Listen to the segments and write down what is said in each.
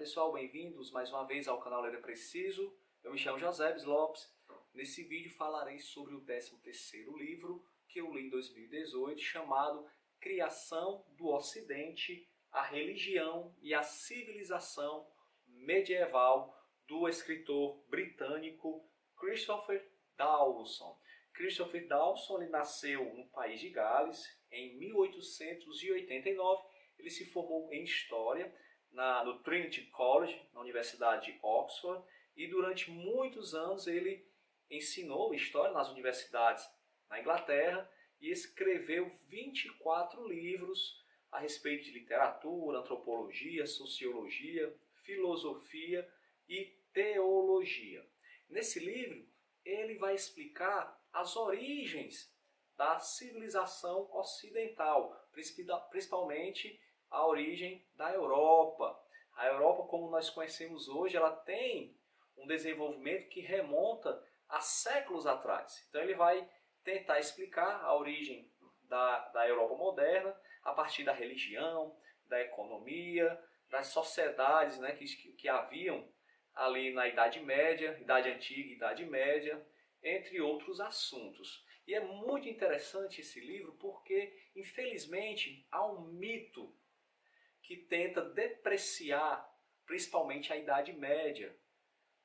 pessoal, bem-vindos mais uma vez ao canal Ler é Preciso. Eu me chamo Josébes Lopes. Nesse vídeo falarei sobre o 13º livro que eu li em 2018, chamado Criação do Ocidente, a Religião e a Civilização Medieval, do escritor britânico Christopher Dawson. Christopher Dawson ele nasceu no país de Gales em 1889. Ele se formou em História no Trinity College, na Universidade de Oxford, e durante muitos anos ele ensinou História nas universidades na Inglaterra e escreveu 24 livros a respeito de literatura, antropologia, sociologia, filosofia e teologia. Nesse livro, ele vai explicar as origens da civilização ocidental, principalmente a origem da Europa. A Europa, como nós conhecemos hoje, ela tem um desenvolvimento que remonta a séculos atrás. Então ele vai tentar explicar a origem da Europa moderna a partir da religião, da economia, das sociedades, né, que haviam ali na Idade Média, Idade Antiga e Idade Média, entre outros assuntos. E é muito interessante esse livro porque, infelizmente, há um mito que tenta depreciar principalmente a Idade Média,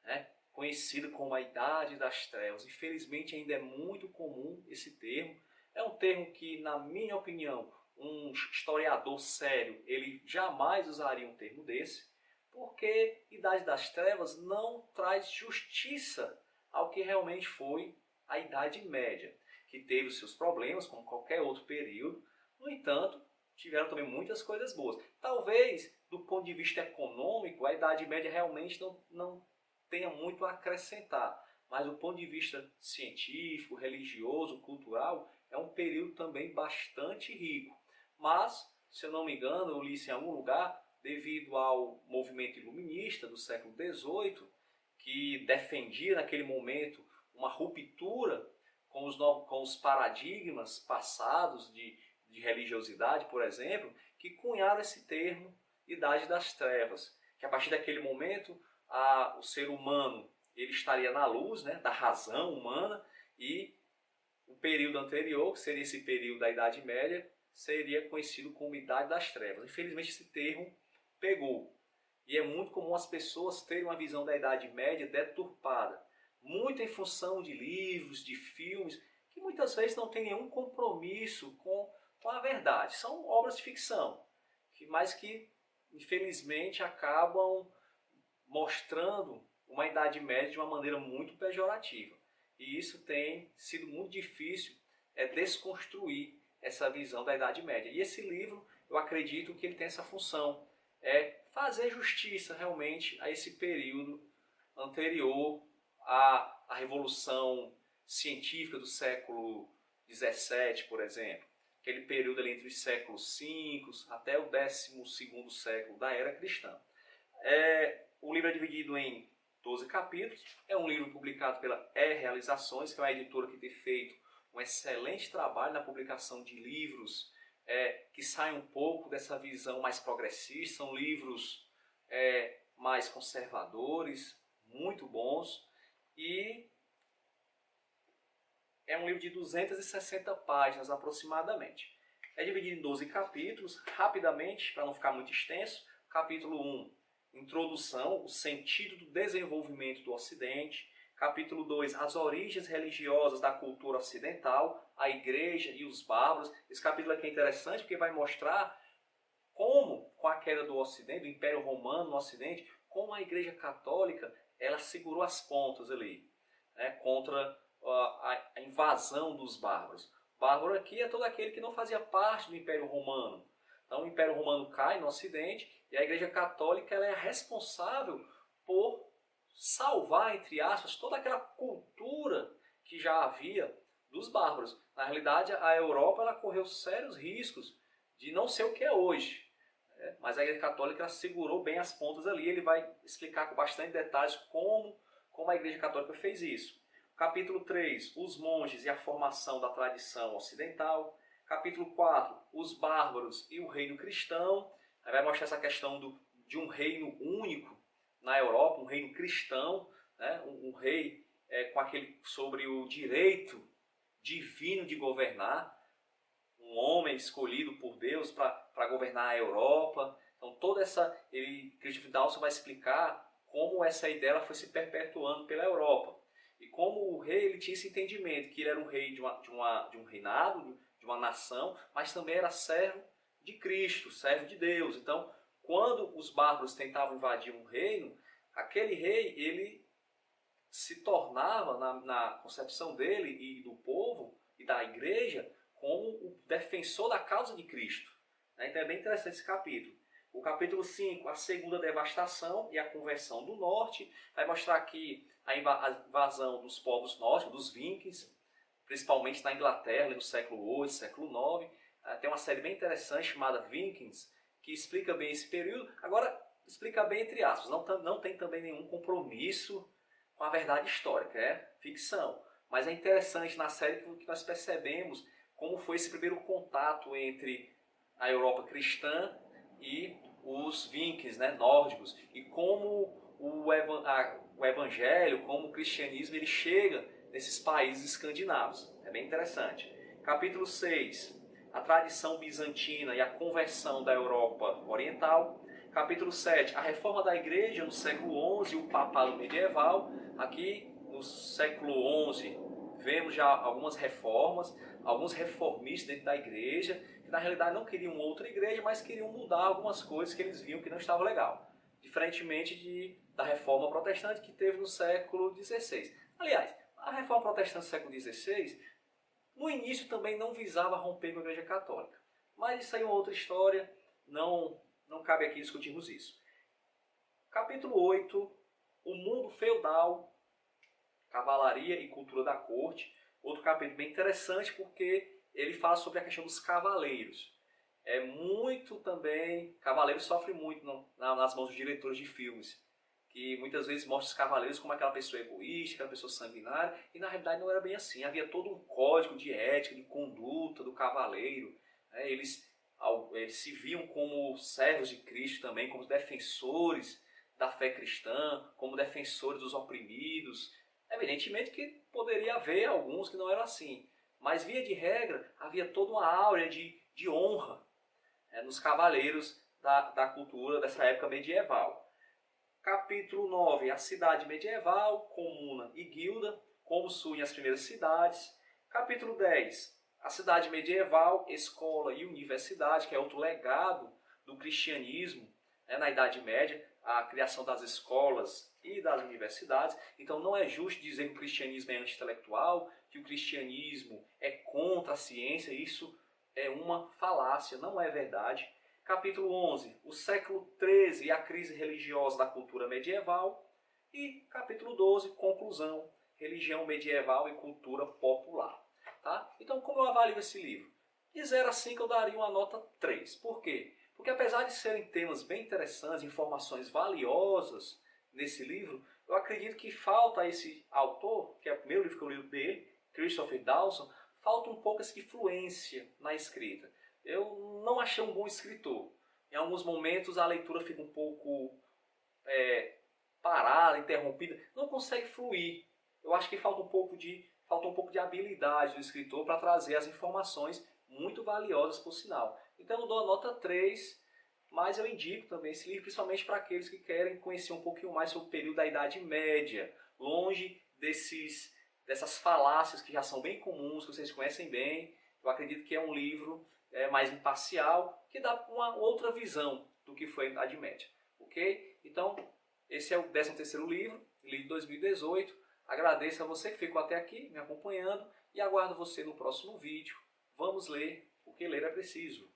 né? Conhecida como a Idade das Trevas. Infelizmente ainda é muito comum esse termo. É um termo que, na minha opinião, um historiador sério ele jamais usaria um termo desse, porque Idade das Trevas não traz justiça ao que realmente foi a Idade Média, que teve os seus problemas, como qualquer outro período. No entanto, tiveram também muitas coisas boas. Talvez, do ponto de vista econômico, a Idade Média realmente não tenha muito a acrescentar. Mas do ponto de vista científico, religioso, cultural, é um período também bastante rico. Mas, se eu não me engano, eu li isso em algum lugar, devido ao movimento iluminista do século XVIII, que defendia naquele momento uma ruptura com os paradigmas passados de religiosidade, por exemplo, que cunharam esse termo Idade das Trevas, que a partir daquele momento o ser humano ele estaria na luz, né, da razão humana, e o período anterior, que seria esse período da Idade Média, seria conhecido como Idade das Trevas. Infelizmente esse termo pegou, e é muito comum as pessoas terem uma visão da Idade Média deturpada, muito em função de livros, de filmes, que muitas vezes não tem nenhum compromisso com a verdade. São obras de ficção, mas que infelizmente acabam mostrando uma Idade Média de uma maneira muito pejorativa. E isso tem sido muito difícil desconstruir essa visão da Idade Média. E esse livro, eu acredito que ele tem essa função, fazer justiça realmente a esse período anterior à Revolução Científica do século XVII, por exemplo. Aquele período ali entre os séculos V até o 12º século da Era Cristã. O livro é dividido em 12 capítulos. É um livro publicado pela Realizações, que é uma editora que tem feito um excelente trabalho na publicação de livros que saem um pouco dessa visão mais progressista. São livros mais conservadores, muito bons. E é um livro de 260 páginas aproximadamente. É dividido em 12 capítulos. Rapidamente, para não ficar muito extenso, capítulo 1, Introdução, o sentido do desenvolvimento do Ocidente. Capítulo 2, as origens religiosas da cultura ocidental, a Igreja e os bárbaros. Esse capítulo aqui é interessante porque vai mostrar como, com a queda do Ocidente, do Império Romano no Ocidente, como a Igreja Católica ela segurou as pontas ali, né, contra a invasão dos bárbaros. O bárbaro aqui é todo aquele que não fazia parte do Império Romano. Então o Império Romano cai no Ocidente e a Igreja Católica ela é responsável por salvar, entre aspas, toda aquela cultura que já havia dos bárbaros. Na realidade, a Europa ela correu sérios riscos de não ser o que é hoje. Mas a Igreja Católica ela segurou bem as pontas ali. Ele vai explicar com bastante detalhes como a Igreja Católica fez isso. Capítulo 3, os monges e a formação da tradição ocidental. Capítulo 4, os bárbaros e o reino cristão. Aí vai mostrar essa questão de um reino único na Europa, um reino cristão, né? Um rei sobre o direito divino de governar, um homem escolhido por Deus para governar a Europa. Então toda Christopher Dawson vai explicar como essa ideia foi se perpetuando pela Europa. E como o rei ele tinha esse entendimento, que ele era um rei de um reinado, de uma nação, mas também era servo de Cristo, servo de Deus. Então, quando os bárbaros tentavam invadir um reino, aquele rei ele se tornava, na concepção dele e do povo e da igreja, como o defensor da causa de Cristo. Então é bem interessante esse capítulo. O capítulo 5, a segunda devastação e a conversão do norte, vai mostrar aqui a invasão dos povos nórdicos, dos vikings, principalmente na Inglaterra, no século 8, século 9. Tem uma série bem interessante chamada Vikings, que explica bem esse período. Agora, explica bem entre aspas, não tem também nenhum compromisso com a verdade histórica, é ficção. Mas é interessante na série que nós percebemos como foi esse primeiro contato entre a Europa cristã e os vikings, né, nórdicos, e como o evangelho, como o cristianismo, ele chega nesses países escandinavos. É bem interessante. Capítulo 6, a tradição bizantina e a conversão da Europa oriental. Capítulo 7, a reforma da igreja no século XI e o papado medieval. Aqui no século XI vemos já algumas reformas, alguns reformistas dentro da igreja, que na realidade não queriam outra igreja, mas queriam mudar algumas coisas que eles viam que não estava legal. Diferentemente da reforma protestante que teve no século XVI. Aliás, a reforma protestante do século XVI, no início também não visava romper com a igreja católica. Mas isso aí é uma outra história, não cabe aqui discutirmos isso. Capítulo 8, o mundo feudal, cavalaria e cultura da corte. Outro capítulo bem interessante porque ele fala sobre a questão dos cavaleiros. Cavaleiros sofrem muito nas mãos dos diretores de filmes, que muitas vezes mostram os cavaleiros como aquela pessoa egoísta, aquela pessoa sanguinária, e na realidade não era bem assim. Havia todo um código de ética, de conduta do cavaleiro. Eles se viam como servos de Cristo também, como defensores da fé cristã, como defensores dos oprimidos. Evidentemente que poderia haver alguns que não eram assim, mas via de regra havia toda uma áurea de honra nos cavaleiros da cultura dessa época medieval. Capítulo 9, a cidade medieval, comuna e guilda, como surgem as primeiras cidades. Capítulo 10, a cidade medieval, escola e universidade, que é outro legado do cristianismo na Idade Média, a criação das escolas e das universidades. Então não é justo dizer que o cristianismo é anti-intelectual, que o cristianismo é contra a ciência. Isso é uma falácia, não é verdade. Capítulo 11, o século XIII e a crise religiosa da cultura medieval. E capítulo 12, conclusão, religião medieval e cultura popular. Tá? Então, como eu avalio esse livro? De 0 a 5 eu daria uma nota 3. Por quê? Porque apesar de serem temas bem interessantes, informações valiosas nesse livro, eu acredito que falta a esse autor, que é o primeiro livro que eu li dele, Christopher Dawson, falta um pouco essa influência na escrita. Eu não achei um bom escritor. Em alguns momentos a leitura fica um pouco parada, interrompida, não consegue fluir. Eu acho que falta um pouco de habilidade do escritor para trazer as informações muito valiosas, por sinal. Então eu dou a nota 3, mas eu indico também esse livro, principalmente para aqueles que querem conhecer um pouquinho mais sobre o período da Idade Média, longe dessas falácias que já são bem comuns, que vocês conhecem bem. Eu acredito que é um livro mais imparcial, que dá uma outra visão do que foi a Idade Média. Ok? Então, esse é o 13º livro de 2018. Agradeço a você que ficou até aqui me acompanhando e aguardo você no próximo vídeo. Vamos ler, porque ler é preciso.